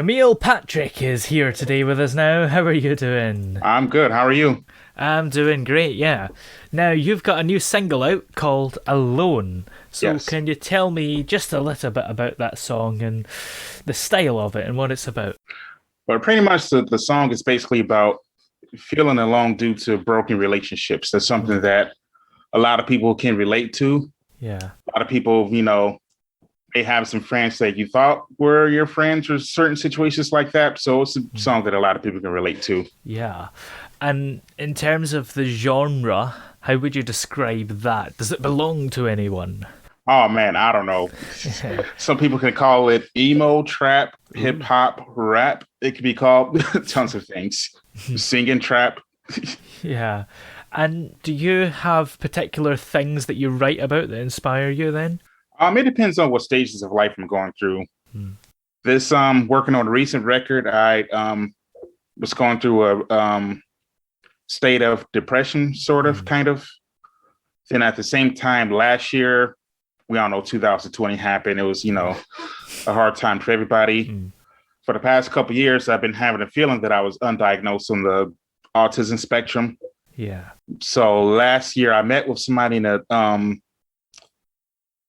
Jameel Patrick is here today with us now. How are you doing? I'm good. How are you? I'm doing great, yeah. Now, you've got a new single out called Alone. So, Yes. can you tell me just a little bit about that song and the style of it and what it's about? But pretty much the song is basically about feeling alone due to broken relationships. That's something Mm, that a lot of people can relate to. yeah. A lot of people, they have some friends that you thought were your friends or certain situations like that. So it's a Mm, song that a lot of people can relate to. yeah. And in terms of the genre, how would you describe that? Does it belong to anyone? Oh man, I don't know. Some people can call it emo, trap, hip Ooh. hop, rap. It could be called tons of things. Singing trap. Yeah. And do you have particular things that you write about that inspire you then? It depends on what stages of life I'm going through. Mm, This working on a recent record, I was going through a state of depression, sort of, mm, kind of. Then at the same time, last year, we all know 2020 happened. It was, a hard time for everybody. mm. For the past couple of years, I've been having a feeling that I was undiagnosed on the autism spectrum. Yeah. So last year, I met with somebody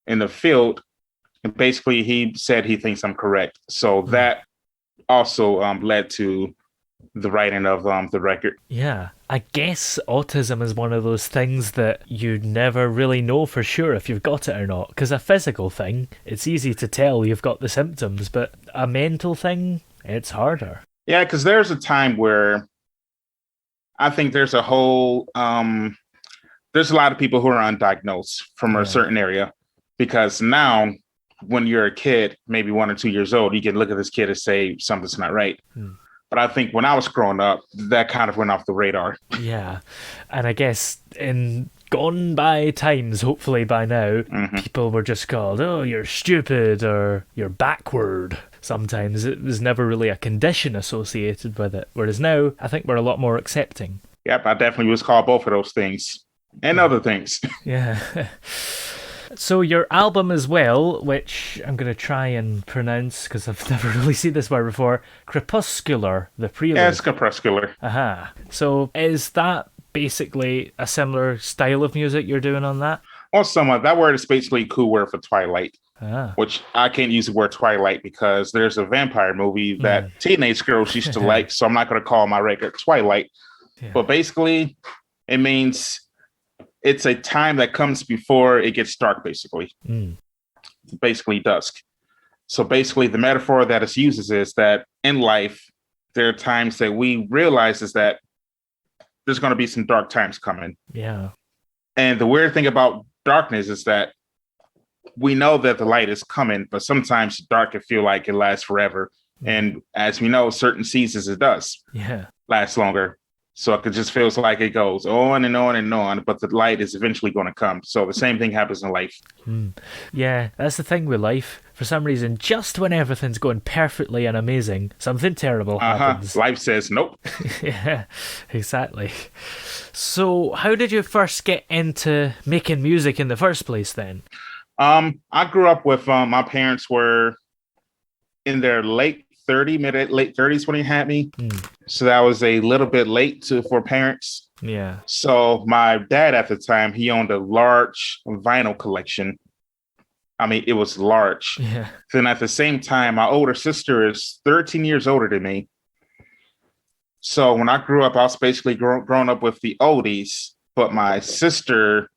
in the field, and basically he said he thinks I'm correct. So Mm. that also led to the writing of the record. Yeah. I guess autism is one of those things that you never really know for sure if you've got it or not. Because a physical thing, it's easy to tell you've got the symptoms, but a mental thing, it's harder. Yeah, because there's a time where I think there's a lot of people who are undiagnosed from a Yeah. certain area because now when you're a kid, maybe 1 or 2 years old, you can look at this kid and say something's not right. Mm. But I think when I was growing up, that kind of went off the radar. Yeah. And I guess in gone by times, hopefully by now, Hmm. people were just called, oh, you're stupid or you're backward. Sometimes it was never really a condition associated with it. Whereas now, I think we're a lot more accepting. Yep, I definitely was called both of those things and other things. Yeah. So your album as well, which I'm going to try and pronounce because I've never really seen this word before, Crepuscular, the Yeah, it's prelude. crepuscular. Aha. So is that basically a similar style of music you're doing on that? Or somewhat. That word is basically a cool word for Twilight, Ah. which I can't use the word Twilight because there's a vampire movie that Mm. teenage girls used to like. So I'm not going to call my record Twilight. Yeah. But basically, it means it's a time that comes before it gets dark, Mm. basically dusk. So basically, the metaphor that it uses is that in life, there are times that we realize is that there's going to be some dark times coming. Yeah. And the weird thing about darkness is that we know that the light is coming, but sometimes dark can feel like it lasts forever. Mm. And as we know, certain seasons it does Yeah. last longer. So it just feels like it goes on and on and on, but the light is eventually going to come. So the same thing happens in life. Mm. Yeah, that's the thing with life. For some reason, just when everything's going perfectly and amazing, something terrible happens. Life says nope. Yeah, exactly. So, how did you first get into making music in the first place then? I grew up with my parents were in their late 30s when they had me. Mm. So that was a little bit late for parents. Yeah. So my dad at the time, he owned a large vinyl collection. I mean, it was large. Yeah. Then at the same time, my older sister is 13 years older than me. So when I grew up, I was basically growing up with the oldies, but my sister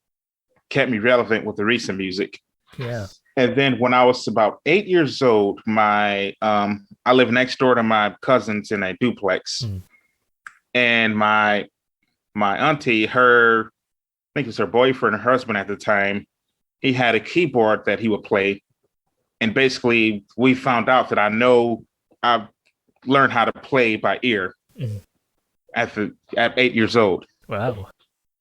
kept me relevant with the recent music. Yeah. And then when I was about 8 years old, my I lived next door to my cousins in a duplex, Mm. and my auntie, I think it was her boyfriend, her husband at the time, he had a keyboard that he would play, and basically we found out that I learned how to play by ear Mm. at 8 years old. Wow.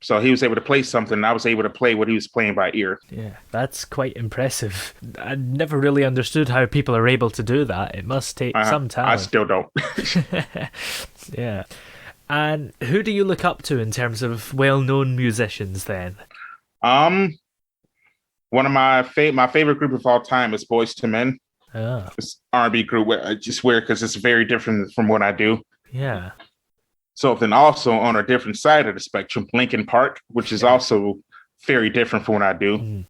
So he was able to play something, and I was able to play what he was playing by ear. Yeah, that's quite impressive. I never really understood how people are able to do that. It must take some I talent. still don't. Yeah. And who do you look up to in terms of well-known musicians then? um, One of my favorite group of all time is Boys to Men. Ah, This R&B group, just weird because it's very different from what I do. yeah. So then also on a different side of the spectrum, Linkin Park, which is Yeah. also very different from what I do. Mm.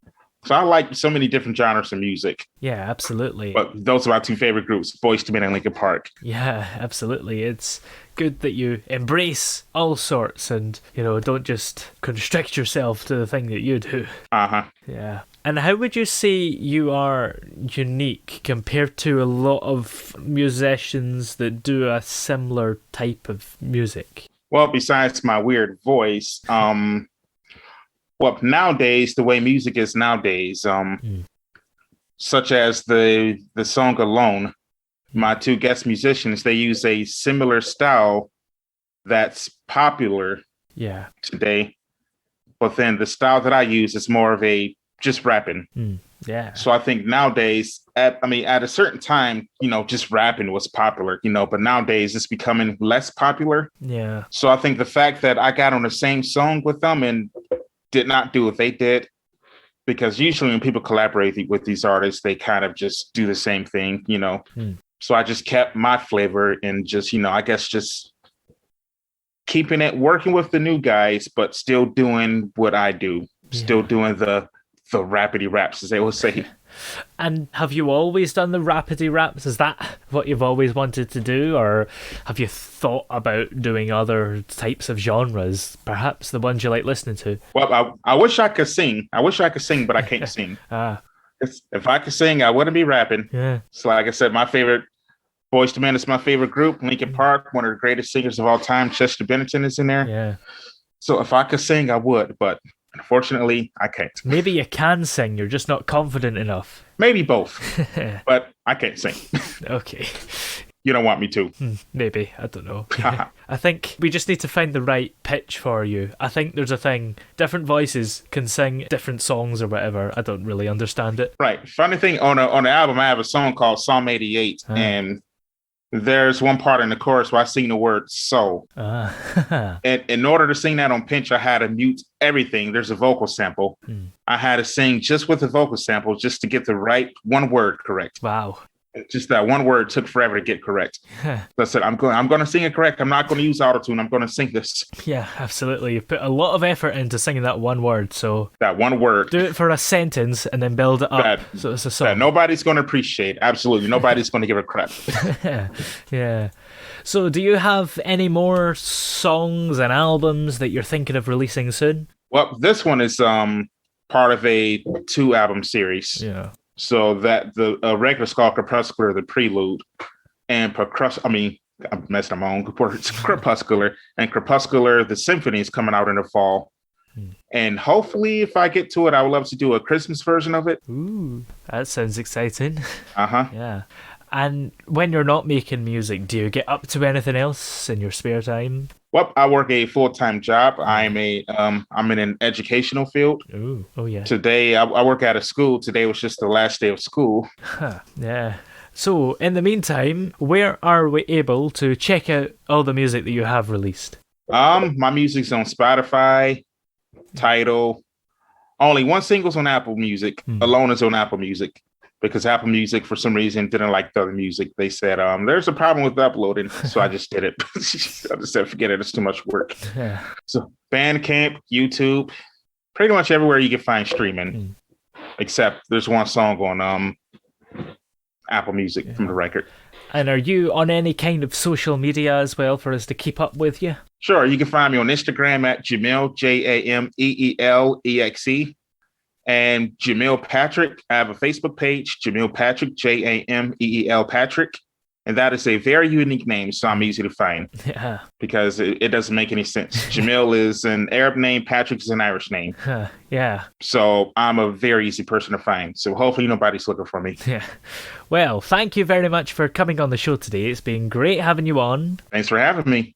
So I like so many different genres of music. Yeah, absolutely. But those are my two favorite groups, Boyz II Men and Linkin Park. Yeah, absolutely. It's good that you embrace all sorts and, don't just constrict yourself to the thing that you do. Uh-huh. Yeah. And how would you say you are unique compared to a lot of musicians that do a similar type of music? Well, besides my weird voice, well, nowadays, the way music is nowadays, such as the song Alone, my two guest musicians, they use a similar style that's popular today. But then the style that I use is more of a just rapping. Yeah. So I think nowadays, at a certain time, just rapping was popular, but nowadays it's becoming less popular. Yeah. So I think the fact that I got on the same song with them and did not do what they did, because usually when people collaborate with these artists, they kind of just do the same thing, So I just kept my flavor and just, I guess just keeping it, working with the new guys, but still doing what I do, still doing the rapidy raps, as they will say. And have you always done the rapidy raps? Is that what you've always wanted to do? Or have you thought about doing other types of genres, perhaps the ones you like listening to? Well, I wish I could sing. But I can't sing. If I could sing, I wouldn't be rapping. Yeah. So like I said, my favorite Boyz II Men is my favorite group. Linkin Park, one of the greatest singers of all time. Chester Bennington is in there. Yeah. So if I could sing, I would, but unfortunately, I can't. Maybe you can sing, you're just not confident enough. Maybe both, but I can't sing. Okay. You don't want me to. Maybe, I don't know. I think we just need to find the right pitch for you. I think there's a thing, different voices can sing different songs or whatever. I don't really understand it. Right. Funny thing, on the album, I have a song called Psalm 88, and there's one part in the chorus where I sing the word so. And in order to sing that on Pinch, I had to mute everything. There's a vocal sample. I had to sing just with the vocal sample just to get the right one word correct. Wow. Just that one word took forever to get correct. I said, I'm going to sing it correct. I'm not going to use autotune. I'm going to sing this. Yeah, absolutely. You've put a lot of effort into singing that one word. So that one word. Do it for a sentence and then build it up. So it's a song. That nobody's going to appreciate. Absolutely. Nobody's going to give a crap. Yeah. So do you have any more songs and albums that you're thinking of releasing soon? Well, this one is part of a 2-album series. Yeah. So that the regular is called Crepuscular, the Prelude, and I'm messing up my own words. Crepuscular and Crepuscular, the Symphony is coming out in the fall. And hopefully, if I get to it, I would love to do a Christmas version of it. Ooh, that sounds exciting. Yeah. And when you're not making music, do you get up to anything else in your spare time? Well, I work a full-time job. I'm in an educational field. Ooh, oh yeah. Today, I work at a school. Today was just the last day of school. Yeah. So, in the meantime, where are we able to check out all the music that you have released? My music's on Spotify, Tidal. Only one single's on Apple Music. Alone is on Apple Music. Because Apple Music, for some reason, didn't like the other music. They said, there's a problem with uploading. So I just did it. I just said, forget it. It's too much work. Yeah. So Bandcamp, YouTube, pretty much everywhere you can find streaming. Except there's one song on Apple Music from the record. And are you on any kind of social media as well for us to keep up with you? Sure. You can find me on Instagram at Jameel, JameelExe. And Jameel Patrick, I have a Facebook page, Jameel Patrick, Jameel Patrick. And that is a very unique name, so I'm easy to find. Yeah. Because it doesn't make any sense. Jameel is an Arab name, Patrick is an Irish name. Yeah. So I'm a very easy person to find. So hopefully nobody's looking for me. Yeah. Well, thank you very much for coming on the show today. It's been great having you on. Thanks for having me.